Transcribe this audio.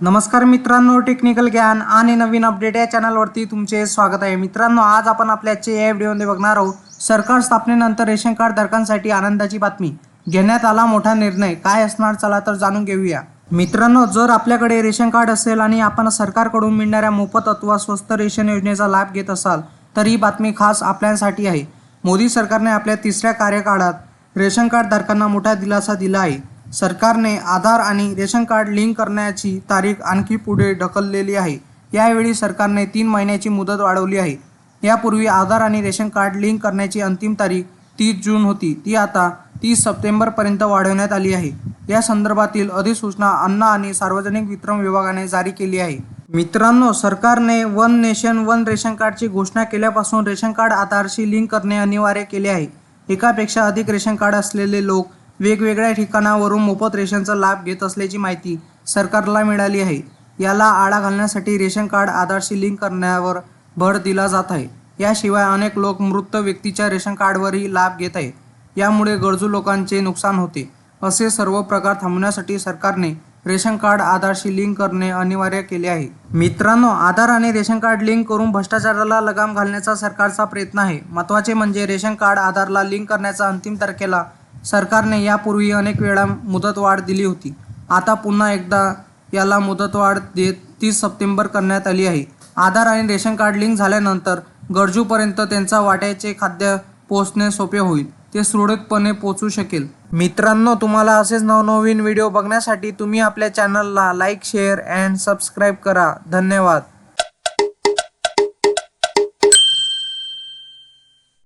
नमस्कार मित्रांनो, टेक्निकल ज्ञान आणि नवीन अपडेट या चॅनलवरती तुमचे स्वागत आहे। मित्रांनो, आज आपण आपल्याचे या व्हिडिओमध्ये बघणार आहोत सरकार स्थापनेनंतर रेशन कार्ड धारकांसाठी आनंदाची बातमी। घेण्यात आला मोठा निर्णय, काय असणार चला तर जाणून घेऊया। मित्रांनो, जर आपल्याकडे रेशन कार्ड असेल आणि आपण सरकारकडून मिळणाऱ्या मोफत अथवा स्वस्त रेशन योजनेचा लाभ घेत असाल तर ही बातमी खास आपल्यासाठी आहे। मोदी सरकारने आपल्या तिसऱ्या कार्यकाळात रेशन कार्ड धारकांना मोठा दिलासा दिला आहे। सरकारने आधार आणि रेशन कार्ड लिंक करण्याची तारीख आणखी पुढे ढकललेली आहे। यावेळी सरकारने 3 महिन्याची मुदत वाढवली आहे। यापूर्वी आधार आणि रेशन कार्ड लिंक करण्याची अंतिम तारीख 30 जून होती, ती आता 30 सप्टेंबरपर्यंत वाढवण्यात आली आहे। या संदर्भातील अधिसूचना अन्न आणि सार्वजनिक वितरण विभागाने जारी केली आहे। मित्रांनो, सरकारने वन नेशन वन रेशन कार्डची घोषणा केल्यापासून रेशन कार्ड आधारशी लिंक करणे अनिवार्य केले आहे। एकापेक्षा अधिक रेशन कार्ड असलेले लोक वेगवेगळ्या ठिकाणावरून मोफत रेशनचा लाभ घेत असल्याची माहिती सरकारला मिळाली आहे। याला आळा घालण्यासाठी रेशन कार्ड आधारशी लिंक करण्यावर भर दिला जात आहे। याशिवाय अनेक लोक मृत व्यक्तीच्या रेशन कार्डवरही लाभ घेत आहेत। यामुळे गरजू लोकांचे नुकसान होते। असे सर्व प्रकार थांबवण्यासाठी सरकारने रेशन कार्ड आधारशी लिंक करणे अनिवार्य केले आहे। मित्रांनो, आधार आणि रेशन कार्ड लिंक करून भ्रष्टाचाराला लगाम घालण्याचा सरकारचा प्रयत्न आहे। महत्त्वाचे म्हणजे रेशन कार्ड आधारला लिंक करण्याच्या अंतिम तारखेला सरकारने यापूर्वी अनेक वेळा मुदतवाढ दिली होती। आता पुन्हा एकदा याला मुदतवाढ देत 30 सप्टेंबर करण्यात आली आहे। आधार आणि रेशन कार्ड लिंक झाल्यानंतर गरजूपर्यंत त्यांचा वाट्याचे खाद्य पोहोचणे सोपे होईल, ते सुरळीतपणे पोहोचू शकेल। मित्रांनो, तुम्हाला असेच नवनवीन व्हिडिओ बघण्यासाठी तुम्ही आपल्या चॅनलला लाईक, शेअर अँड सबस्क्राईब करा। धन्यवाद।